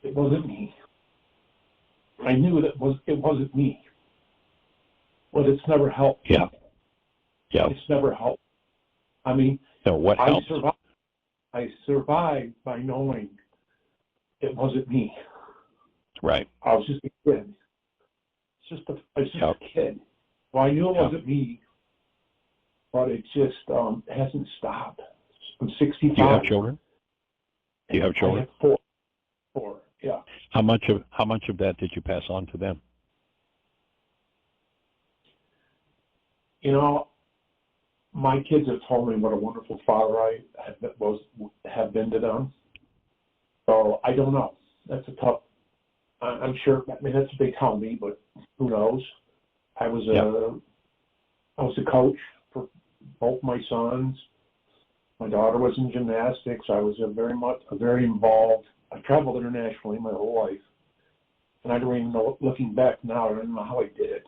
it wasn't me. I knew that it wasn't me. But it's never helped. Yeah. It's never helped. I mean, what helped? I survived by knowing it wasn't me. Right. I was just a kid. I was just a kid. Well, I knew it wasn't me, but it just hasn't stopped. I'm 65. Do you have children? I have 4. 4. Yeah. How much of that did you pass on to them? My kids have told me what a wonderful father I have been to them. So I don't know. That's a tough. I'm sure. I mean, that's what they tell me, but who knows? I was a coach for both my sons. My daughter was in gymnastics. I was very involved. I traveled internationally my whole life, and I don't even know. Looking back now, I don't know how I did it,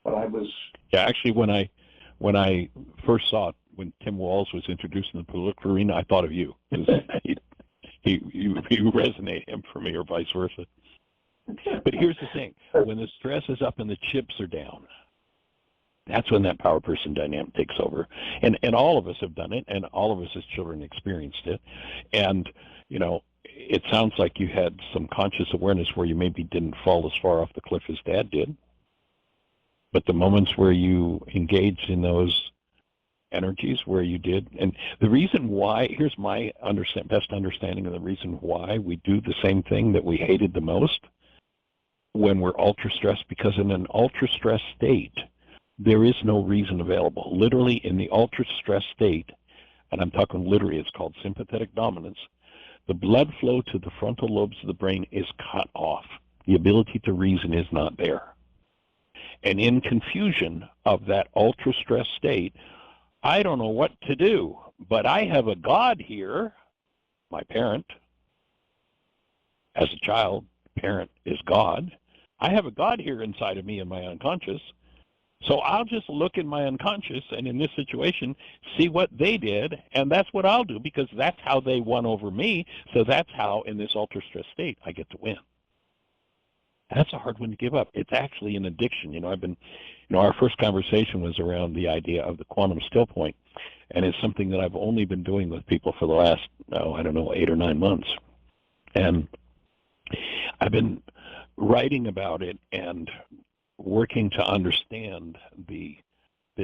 but I was. Yeah, actually, when I first saw it, when Tim Walz was introduced in the political arena, I thought of you. You resonate him for me, or vice versa. But here's the thing: when the stress is up and the chips are down, that's when that power person dynamic takes over. And all of us have done it, and all of us as children experienced it. And it sounds like you had some conscious awareness where you maybe didn't fall as far off the cliff as Dad did. But the moments where you engaged in those energies where you did, and the reason why, here's my best understanding of the reason why we do the same thing that we hated the most when we're ultra-stressed, because in an ultra-stressed state, there is no reason available. Literally, in the ultra-stressed state, and I'm talking literally, it's called sympathetic dominance, the blood flow to the frontal lobes of the brain is cut off. The ability to reason is not there. And in confusion of that ultra-stressed state, I don't know what to do, but I have a God here, my parent. As a child, parent is God. I have a God here inside of me in my unconscious. So I'll just look in my unconscious and in this situation, see what they did, and that's what I'll do, because that's how they won over me. So that's how, in this ultra-stressed state, I get to win. That's a hard one to give up. It's actually an addiction. Our first conversation was around the idea of the quantum still point, and it's something that I've only been doing with people for the last, 8 or 9 months. And I've been writing about it and working to understand the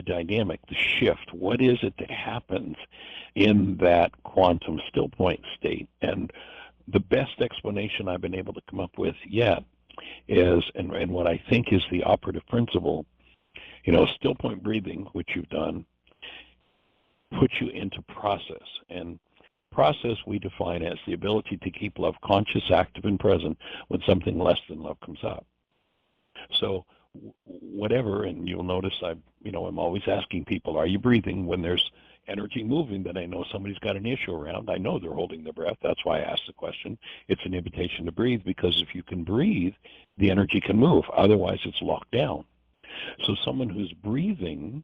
dynamic, the shift. What is it that happens in that quantum still point state? And the best explanation I've been able to come up with yet is, and what I think is the operative principle, still point breathing, which you've done, puts you into process. And process we define as the ability to keep love conscious, active, and present when something less than love comes up. So whatever, and you'll notice I'm always asking people, are you breathing? When there's energy moving that I know somebody's got an issue around, I know they're holding their breath. That's why I asked the question. It's an invitation to breathe, because if you can breathe, the energy can move. Otherwise, it's locked down. So someone who's breathing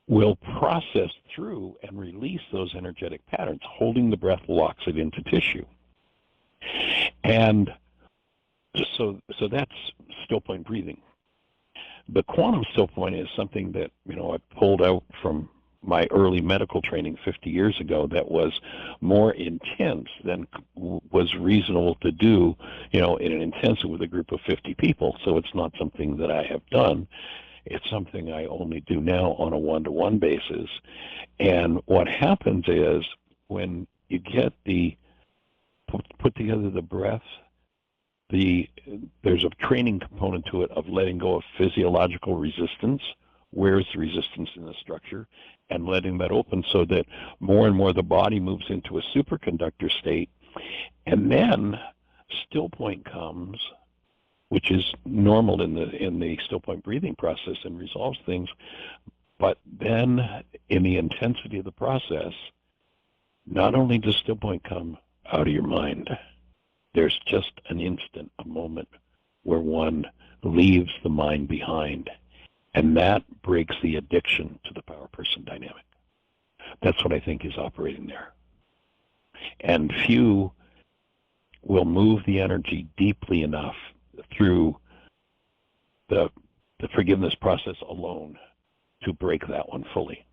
will process through and release those energetic patterns. Holding the breath locks it into tissue. And so that's still point breathing. The quantum still point is something that, I pulled out from my early medical training 50 years ago that was more intense than was reasonable to do, in an intensive with a group of 50 people. So it's not something that I have done. It's something I only do now on a one-to-one basis. And what happens is when you get put together the breath, there's a training component to it of letting go of physiological resistance. Where's the resistance in the structure? And letting that open so that more and more the body moves into a superconductor state. And then still point comes, which is normal in the still point breathing process and resolves things. But then in the intensity of the process, not only does still point come out of your mind, there's just an instant, a moment, where one leaves the mind behind. And that breaks the addiction to the power person dynamic. That's what I think is operating there. And few will move the energy deeply enough through the forgiveness process alone to break that one fully.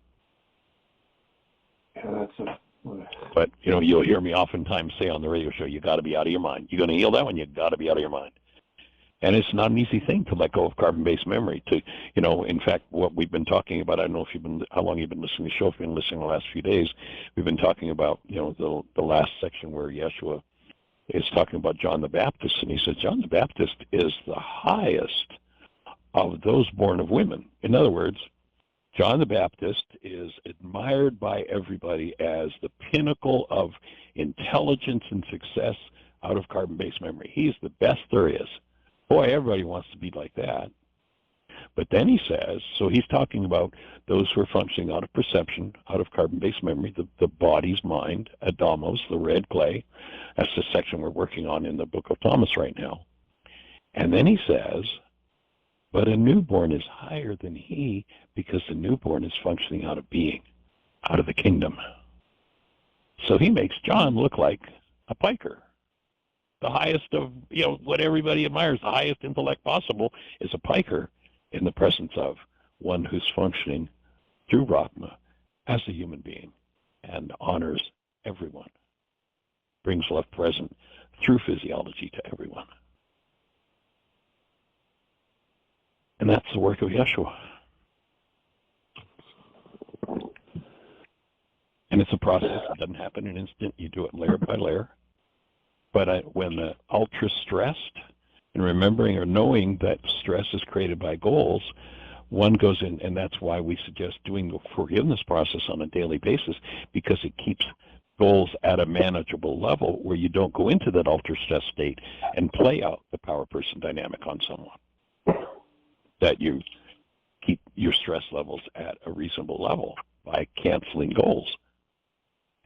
Yeah, But, you'll hear me oftentimes say on the radio show, you got to be out of your mind. You're going to heal that one, you got to be out of your mind. And it's not an easy thing to let go of carbon-based memory. In fact, what we've been talking about, I don't know how long you've been listening to the show. If you've been listening the last few days, we've been talking about, the last section where Yeshua is talking about John the Baptist. And he says, John the Baptist is the highest of those born of women. In other words, John the Baptist is admired by everybody as the pinnacle of intelligence and success out of carbon-based memory. He's the best there is. Boy, everybody wants to be like that. But then he says, so he's talking about those who are functioning out of perception, out of carbon-based memory, the body's mind, Adamos, the red clay. That's the section we're working on in the book of Thomas right now. And then he says, but a newborn is higher than he because the newborn is functioning out of being, out of the kingdom. So he makes John look like a piker. The highest of, what everybody admires, the highest intellect possible is a piker in the presence of one who's functioning through Rakhma as a human being and honors everyone, brings love present through physiology to everyone. And that's the work of Yeshua. And it's a process. It doesn't happen in an instant. You do it layer by layer. But when the ultra-stressed, and remembering or knowing that stress is created by goals, one goes in, and that's why we suggest doing the forgiveness process on a daily basis, because it keeps goals at a manageable level where you don't go into that ultra-stress state and play out the power person dynamic on someone. That you keep your stress levels at a reasonable level by canceling goals.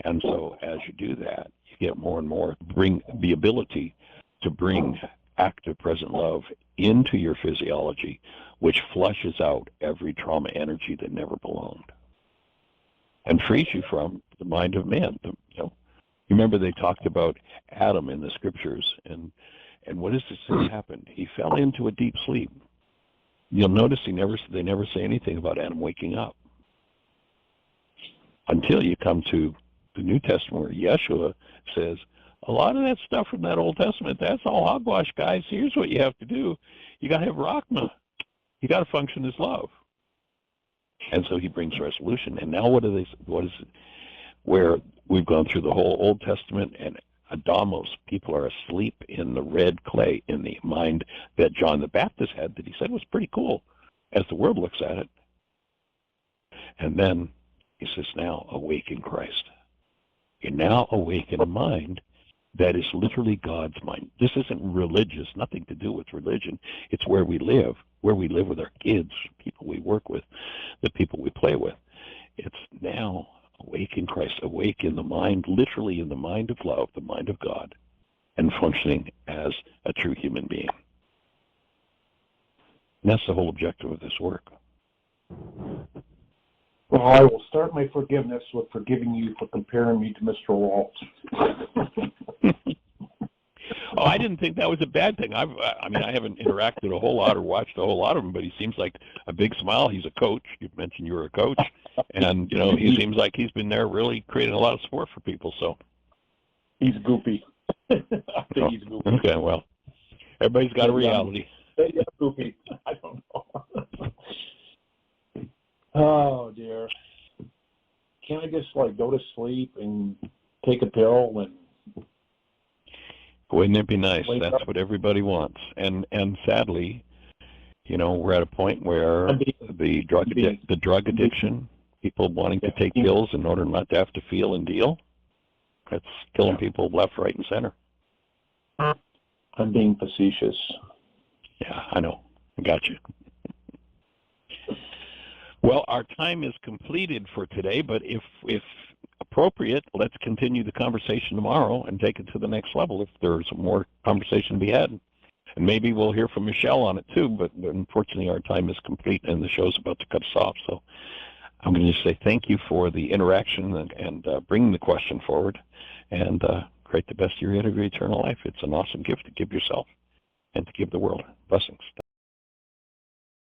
And so as you do that, you get more and more, bring the ability to bring active present love into your physiology, which flushes out every trauma energy that never belonged and frees you from the mind of man. You remember they talked about Adam in the scriptures, and what does this say happened? He fell into a deep sleep. You'll notice they never say anything about Adam waking up until you come to the New Testament where Yeshua says, a lot of that stuff from that Old Testament, that's all hogwash, guys. Here's what you have to do. You got to have Rakhma. You got to function as love. And so he brings resolution. And now what is it? Where we've gone through the whole Old Testament, and Adamos, people are asleep in the red clay, in the mind that John the Baptist had, that he said was pretty cool as the world looks at it. And then he says, now awake in Christ. You're now awake in a mind that is literally God's mind. This isn't religious, nothing to do with religion. It's where we live with our kids, people we work with, the people we play with. It's now awake in Christ, awake in the mind, literally in the mind of love, the mind of God, and functioning as a true human being. And that's the whole objective of this work. Well, I will start my forgiveness with forgiving you for comparing me to Mr. Walt. Oh, I didn't think that was a bad thing. I haven't interacted a whole lot or watched a whole lot of him, but he seems like a big smile. He's a coach. You mentioned you were a coach, and he seems like he's been there, really creating a lot of support for people. So he's goofy. I think he's goofy. Okay, well, everybody's got a reality. Yeah, goofy. I don't know. Oh dear. Can't I just go to sleep and take a pill and? Wouldn't it be nice? That's what everybody wants. And sadly, we're at a point where the drug addiction, people wanting to take pills in order not to have to feel and deal, that's killing people left, right, and center. I'm being facetious. Yeah, I know. I got you. Well, our time is completed for today, but if appropriate, let's continue the conversation tomorrow and take it to the next level if there's more conversation to be had. And maybe we'll hear from Michelle on it too, but unfortunately our time is complete and the show's about to cut us off. So I'm going to just say thank you for the interaction and bringing the question forward, and create the best year of your eternal life. It's an awesome gift to give yourself and to give the world. Blessings.